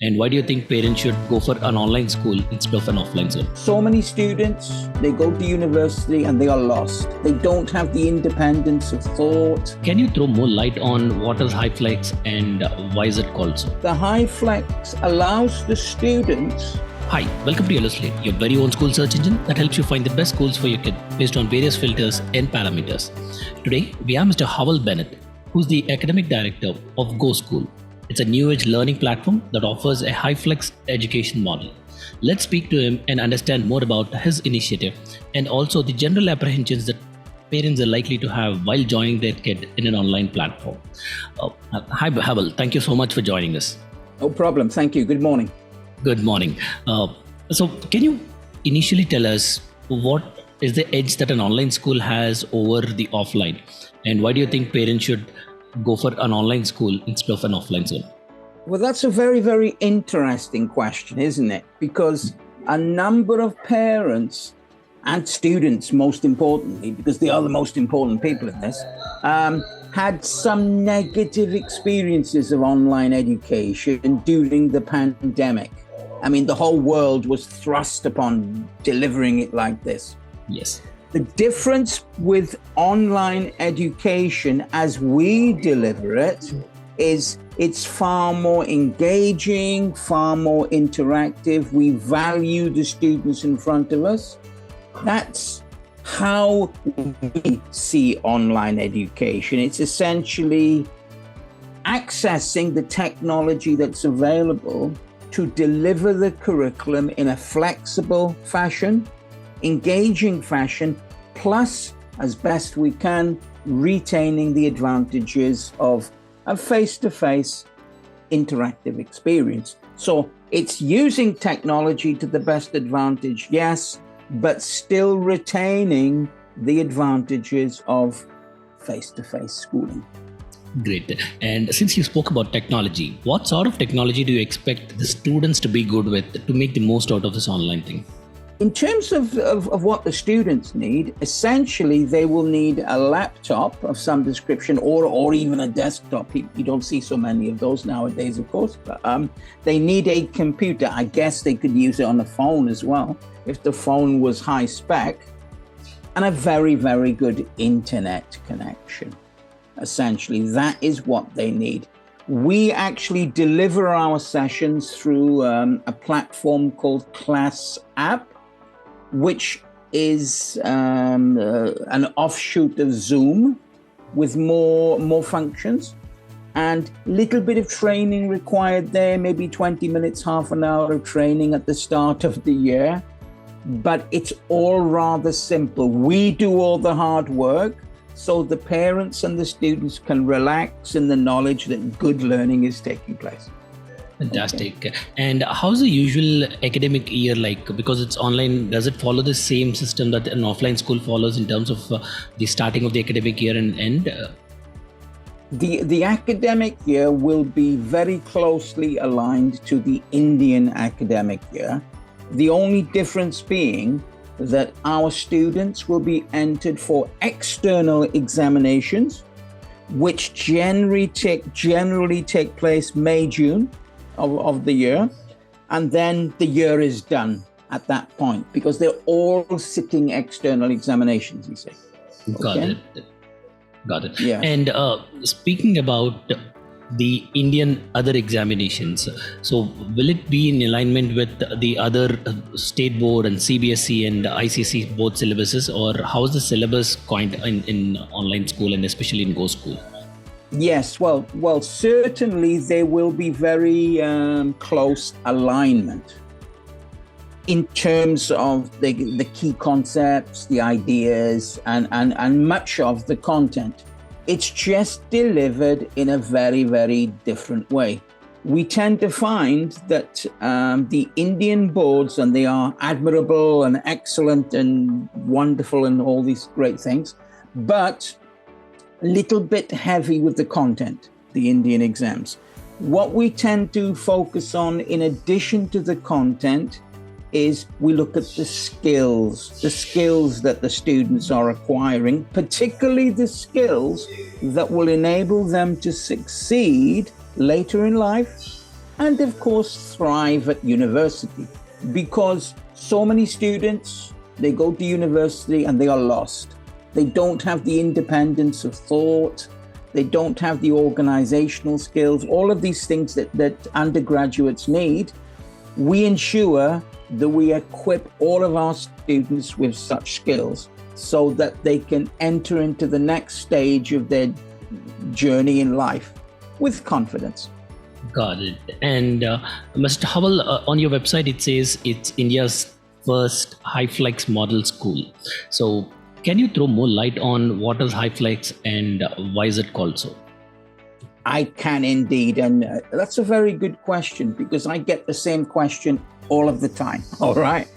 And why do you think parents should go for an online school instead of an offline school? So many students, they go to university and they are lost. They don't have the independence of thought. Can you throw more light on what is HyFlex and why is it called so? The HyFlex allows the students. Hi, welcome to Slate, your very own school search engine that helps you find the best schools for your kid based on various filters and parameters. Today, we have Mr. Hywel Bennett, who's the academic director of Go School. It's a new age learning platform that offers a HyFlex education model. Let's speak to him and understand more about his initiative and also the general apprehensions that parents are likely to have while joining their kid in an online platform. Hi, Hywel. Thank you so much for joining us. No problem. Thank you. Good morning. Good morning. So can you initially tell us what is the edge that an online school has over the offline? And why do you think parents should go for an online school instead of an offline school? Well, that's a very, very interesting question, isn't it? Because a number of parents and students, most importantly, because they are the most important people in this, had some negative experiences of online education during the pandemic. I mean, the whole world was thrust upon delivering it like this. Yes. The difference with online education as we deliver it is it's far more engaging, far more interactive. We value the students in front of us. That's how we see online education. It's essentially accessing the technology that's available to deliver the curriculum in a flexible fashion, engaging fashion, plus, as best we can, retaining the advantages of a face-to-face interactive experience. So it's using technology to the best advantage, yes, but still retaining the advantages of face-to-face schooling. Great. And since you spoke about technology, what sort of technology do you expect the students to be good with to make the most out of this online thing? In terms of what the students need, essentially they will need a laptop of some description or even a desktop. You don't see so many of those nowadays, of course. But, they need a computer. I guess they could use it on a phone as well, if the phone was high spec, and a very, very good internet connection. Essentially, that is what they need. We actually deliver our sessions through a platform called Class App, which is an offshoot of Zoom with more functions and little bit of training required there, maybe 20 minutes, half an hour of training at the start of the year. But it's all rather simple. We do all the hard work so the parents and the students can relax in the knowledge that good learning is taking place. Fantastic. Okay. And how's the usual academic year like? Because it's online, does it follow the same system that an offline school follows in terms of the starting of the academic year and end? The academic year will be very closely aligned to the Indian academic year. The only difference being that our students will be entered for external examinations, which generally take place May, June of the year. And then the year is done at that point because they're all sitting external examinations, you see. Got it. Yeah. And speaking about the Indian other examinations, so will it be in alignment with the other state board and CBSE and ICC board syllabuses, or how is the syllabus coined in online school and especially in Go School? Yes, well, certainly there will be very close alignment in terms of the key concepts, the ideas, and much of the content. It's just delivered in a very, very different way. We tend to find that the Indian boards, and they are admirable and excellent and wonderful and all these great things, but a little bit heavy with the content, the Indian exams. What we tend to focus on in addition to the content is we look at the skills that the students are acquiring, particularly the skills that will enable them to succeed later in life and of course thrive at university, because so many students, they go to university and they are lost. They don't have the independence of thought. They don't have the organizational skills, all of these things that undergraduates need. We ensure that we equip all of our students with such skills so that they can enter into the next stage of their journey in life with confidence. Got it. And Mr. Hywel, on your website, it says it's India's first HyFlex model school. So can you throw more light on what is HyFlex and why is it called so? I can indeed. And that's a very good question, because I get the same question all of the time. All right.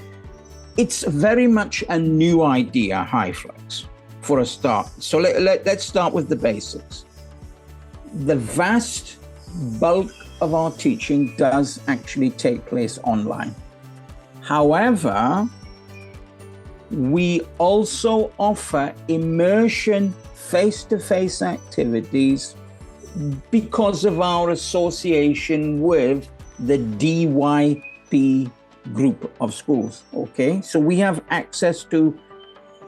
It's very much a new idea, HyFlex, for a start. So let's start with the basics. The vast bulk of our teaching does actually take place online. However, we also offer immersion face-to-face activities because of our association with the DYP group of schools, okay? So we have access to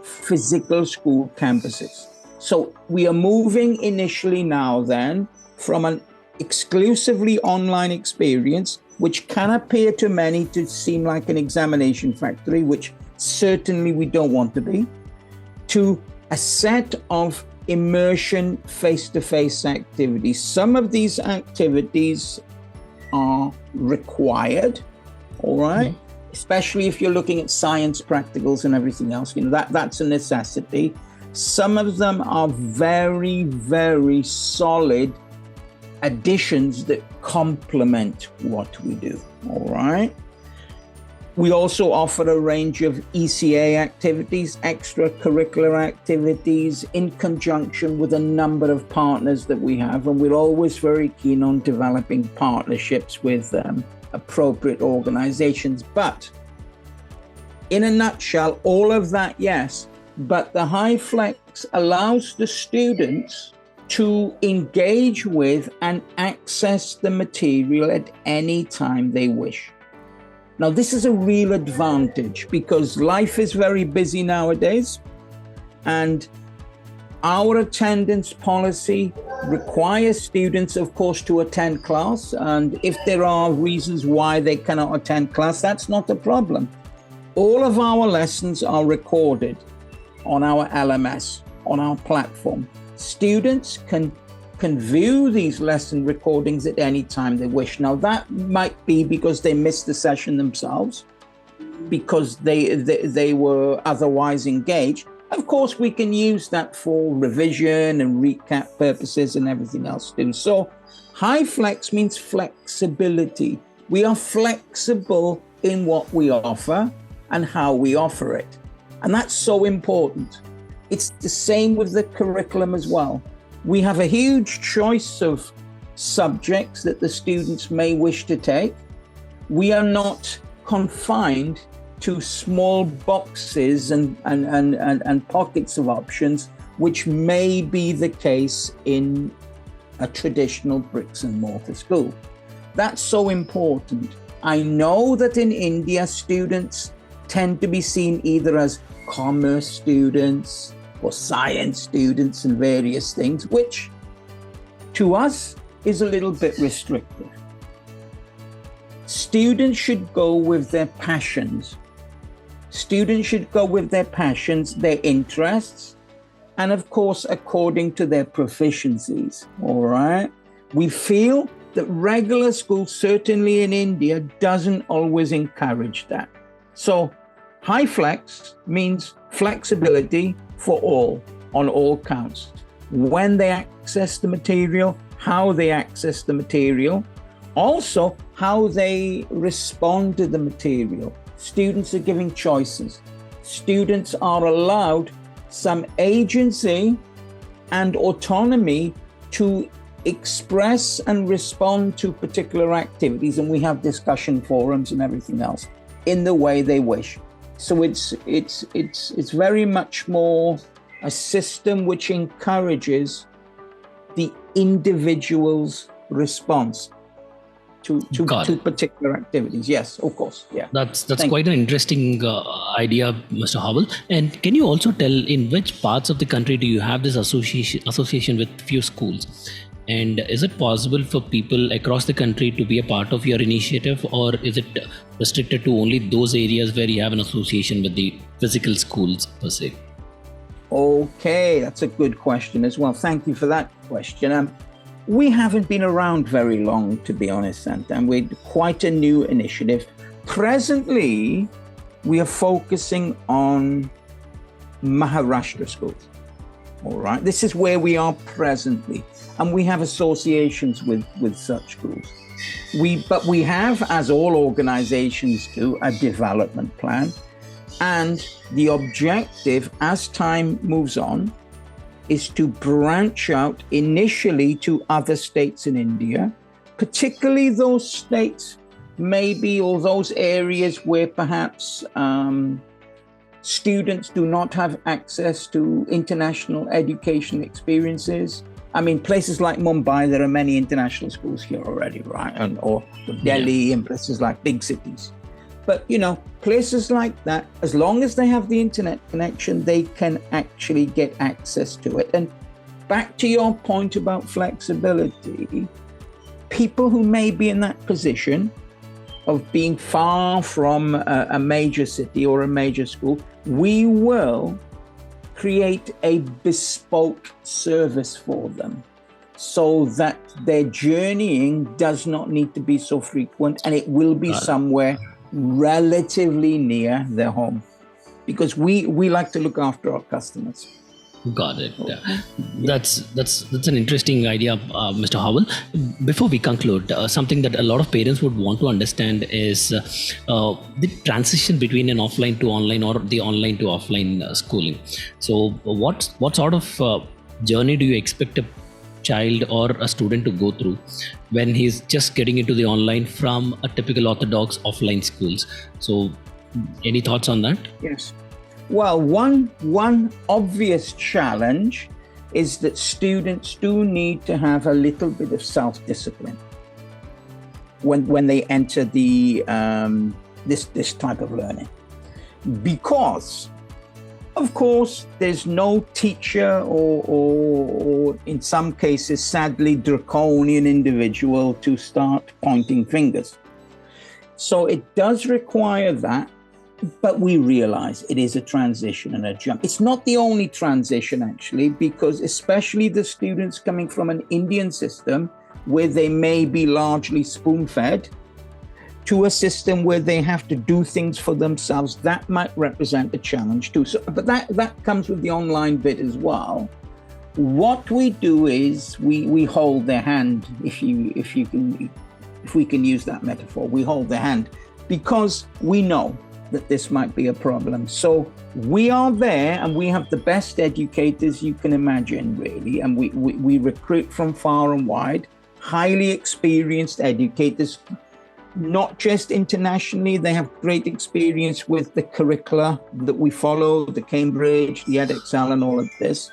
physical school campuses. So we are moving initially now then from an exclusively online experience, which can appear to many to seem like an examination factory, which certainly we don't want to be, to a set of immersion face-to-face activities. Some of these activities are required, all right? Especially if you're looking at science practicals and everything else, that's a necessity. Some of them are very, very solid additions that complement what we do, all right? We also offer a range of ECA activities, extracurricular activities, in conjunction with a number of partners that we have. And we're always very keen on developing partnerships with appropriate organizations. But in a nutshell, all of that, yes. But the HyFlex allows the students to engage with and access the material at any time they wish. Now, this is a real advantage because life is very busy nowadays, and our attendance policy requires students, of course, to attend class. And if there are reasons why they cannot attend class, that's not a problem. All of our lessons are recorded on our LMS, on our platform. Students can view these lesson recordings at any time they wish. Now, that might be because they missed the session themselves, because they were otherwise engaged. Of course, we can use that for revision and recap purposes and everything else too. So HyFlex means flexibility. We are flexible in what we offer and how we offer it. And that's so important. It's the same with the curriculum as well. We have a huge choice of subjects that the students may wish to take. We are not confined to small boxes and pockets of options, which may be the case in a traditional bricks and mortar school. That's so important. I know that in India, students tend to be seen either as commerce students or science students and various things, which to us is a little bit restrictive. Students should go with their passions. Students should go with their passions, their interests, and of course, according to their proficiencies, all right? We feel that regular school, certainly in India, doesn't always encourage that. So HyFlex means flexibility for all, on all counts. When they access the material, how they access the material, also how they respond to the material. Students are given choices. Students are allowed some agency and autonomy to express and respond to particular activities, and we have discussion forums and everything else in the way they wish. So it's very much more a system which encourages the individual's response. to particular activities. Yes, of course. Yeah. That's quite an interesting idea, Mr. Hywel. And can you also tell in which parts of the country do you have this association with few schools? And is it possible for people across the country to be a part of your initiative, or is it restricted to only those areas where you have an association with the physical schools per se? Okay, that's a good question as well. Thank you for that question. We haven't been around very long, to be honest, and we're quite a new initiative. Presently, we are focusing on Maharashtra schools. All right, this is where we are presently, and we have associations with such schools. But we have, as all organizations do, a development plan, and the objective, as time moves on, is to branch out initially to other states in India, particularly those states maybe, or those areas where perhaps students do not have access to international education experiences. I mean, places like Mumbai, there are many international schools here already, right? Or Delhi and places like big cities. But, places like that, as long as they have the internet connection, they can actually get access to it. And back to your point about flexibility, people who may be in that position of being far from a major city or a major school, we will create a bespoke service for them so that their journeying does not need to be so frequent, and it will be somewhere relatively near their home, because we like to look after our customers. Got it. Yeah. That's an interesting idea, Mr. Hywel. Before we conclude, something that a lot of parents would want to understand is the transition between an offline to online or the online to offline schooling. So, what sort of journey do you expect a child or a student to go through when he's just getting into the online from a typical orthodox offline schools? So, any thoughts on that? Yes. Well, one obvious challenge is that students do need to have a little bit of self-discipline when they enter the this type of learning, because of course there's no teacher or in some cases sadly draconian individual to start pointing fingers. So it does require that. But we realize it is a transition and a jump. It's not the only transition, actually, because especially the students coming from an Indian system where they may be largely spoon-fed to a system where they have to do things for themselves, that might represent a challenge too. So, but that comes with the online bit as well. What we do is we hold their hand, if we can use that metaphor. We hold their hand because we know that this might be a problem. So we are there, and we have the best educators you can imagine, really. And we recruit from far and wide, highly experienced educators, not just internationally. They have great experience with the curricula that we follow, the Cambridge, the edXL, and all of this.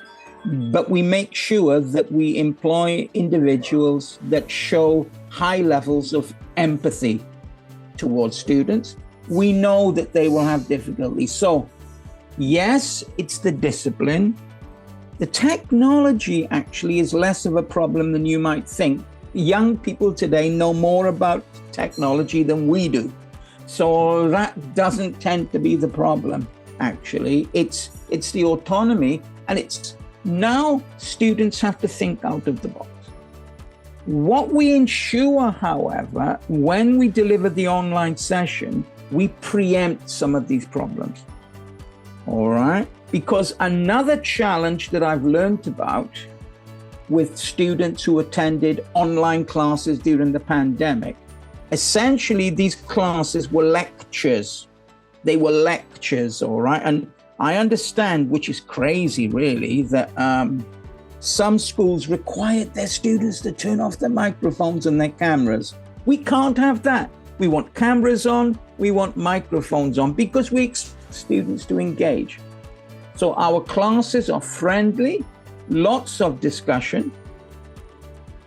But we make sure that we employ individuals that show high levels of empathy towards students. We know that they will have difficulty. So, yes, it's the discipline. The technology actually is less of a problem than you might think. Young people today know more about technology than we do. So that doesn't tend to be the problem, actually. It's the autonomy, and it's now students have to think out of the box. What we ensure, however, when we deliver the online session, we preempt some of these problems, all right? Because another challenge that I've learned about with students who attended online classes during the pandemic, essentially these classes were lectures. They were lectures, all right? And I understand, which is crazy really, that some schools required their students to turn off their microphones and their cameras. We can't have that. We want cameras on, we want microphones on, because we expect students to engage. So our classes are friendly, lots of discussion,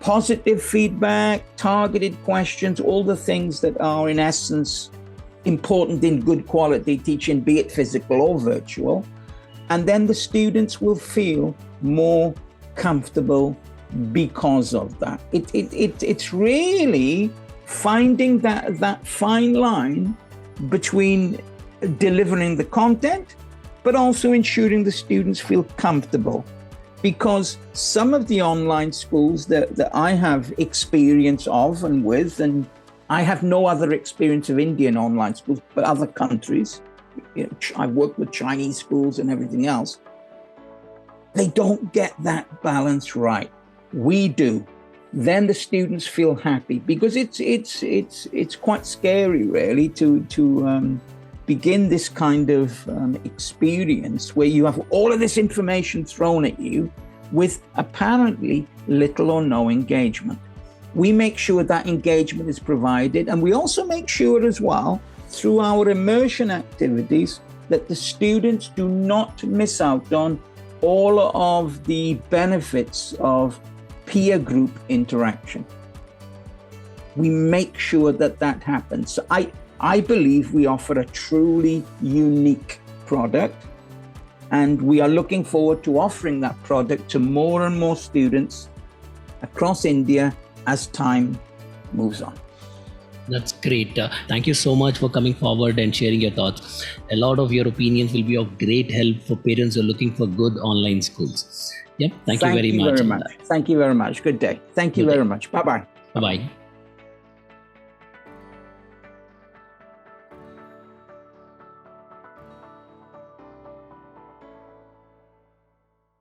positive feedback, targeted questions, all the things that are in essence important in good quality teaching, be it physical or virtual. And then the students will feel more comfortable because of that. It's really finding that fine line between delivering the content, but also ensuring the students feel comfortable. Because some of the online schools that I have experience of and with, and I have no other experience of Indian online schools, but other countries, I've worked with Chinese schools and everything else, they don't get that balance right. We do. Then the students feel happy, because it's quite scary, really, to begin this kind of experience where you have all of this information thrown at you with apparently little or no engagement. We make sure that engagement is provided, and we also make sure as well through our immersion activities that the students do not miss out on all of the benefits of peer group interaction. We make sure that happens. So I believe we offer a truly unique product, and we are looking forward to offering that product to more and more students across India as time moves on. That's great. Thank you so much for coming forward and sharing your thoughts. A lot of your opinions will be of great help for parents who are looking for good online schools. Yep. Thank you very much. Thank you very much. Good day. Thank you very much. Bye-bye. Bye-bye.